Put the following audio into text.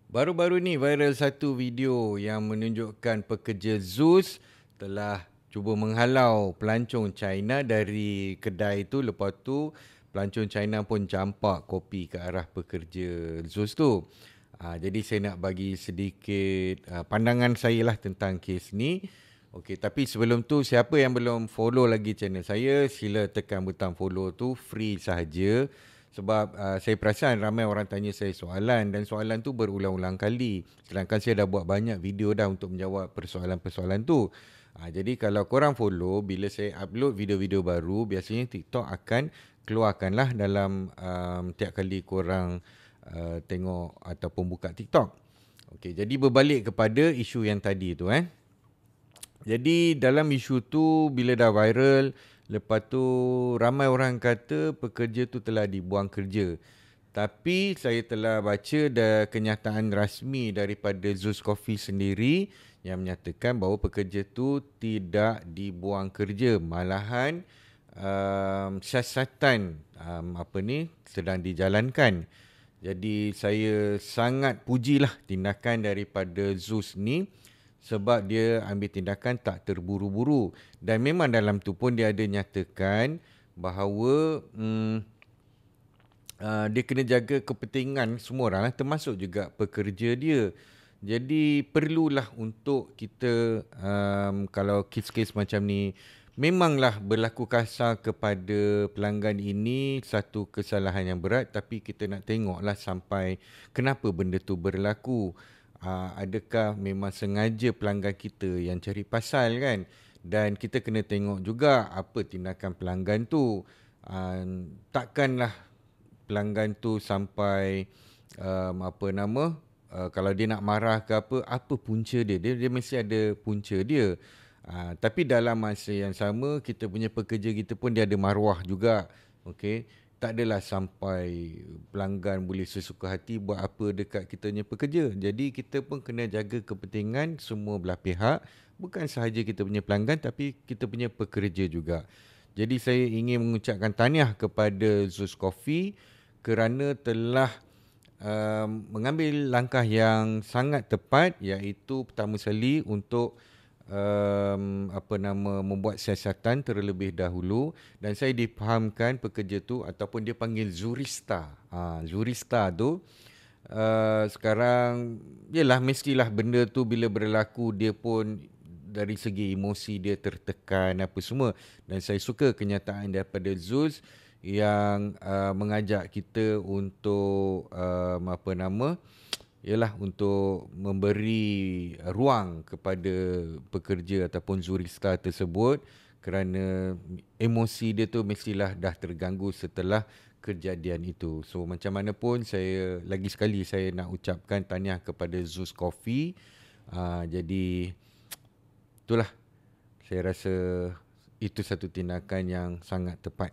Baru-baru ni viral satu video yang menunjukkan pekerja Zeus telah cuba menghalau pelancong China dari kedai tu. Lepas tu pelancong China pun campak kopi ke arah pekerja Zeus tu. Jadi saya nak bagi sedikit pandangan saya lah tentang kes ni. Okey, tapi sebelum tu siapa yang belum follow lagi channel saya, sila tekan butang follow tu, free sahaja. Sebab saya perasan ramai orang tanya saya soalan dan soalan tu berulang-ulang kali. Sedangkan saya dah buat banyak video dah untuk menjawab persoalan-persoalan tu. Jadi kalau korang follow, bila saya upload video-video baru, biasanya TikTok akan keluarkanlah dalam tiap kali korang tengok ataupun buka TikTok. Okey, jadi berbalik kepada isu yang tadi tu. Jadi dalam isu tu bila dah viral, lepas tu ramai orang kata pekerja tu telah dibuang kerja. Tapi saya telah baca kenyataan rasmi daripada Zeus Coffee sendiri yang menyatakan bahawa pekerja tu tidak dibuang kerja. Malahan siasatan sedang dijalankan. Jadi saya sangat pujilah tindakan daripada Zeus ni sebab dia ambil tindakan tak terburu-buru. Dan memang dalam tu pun dia ada nyatakan bahawa dia kena jaga kepentingan semua orang, termasuk juga pekerja dia. Jadi perlulah untuk kita kalau kes-kes macam ni, memanglah berlaku kasar kepada pelanggan ini satu kesalahan yang berat, tapi kita nak tengoklah sampai kenapa benda tu berlaku. Adakah memang sengaja pelanggan kita yang cari pasal kan? Dan kita kena tengok juga apa tindakan pelanggan tu. Takkanlah pelanggan tu sampai kalau dia nak marah ke apa punca dia? Dia mesti ada punca dia. Tapi dalam masa yang sama, kita punya pekerja kita pun dia ada maruah juga. Okey. Tak adalah sampai pelanggan boleh sesuka hati buat apa dekat kita punya pekerja. Jadi kita pun kena jaga kepentingan semua belah pihak. Bukan sahaja kita punya pelanggan tapi kita punya pekerja juga. Jadi saya ingin mengucapkan tahniah kepada Zeus Coffee kerana telah mengambil langkah yang sangat tepat, iaitu pertama sekali untuk membuat siasatan terlebih dahulu. Dan saya difahamkan pekerja tu ataupun dia panggil Zurista. Zurista tu sekarang yalah mestilah benda tu bila berlaku dia pun dari segi emosi dia tertekan apa semua. Dan saya suka kenyataan daripada Zeus yang mengajak kita untuk untuk memberi ruang kepada pekerja ataupun Zurista tersebut kerana emosi dia tu mestilah dah terganggu setelah kejadian itu. So macam mana pun lagi sekali saya nak ucapkan tahniah kepada Zeus Coffee. Jadi itulah, saya rasa itu satu tindakan yang sangat tepat.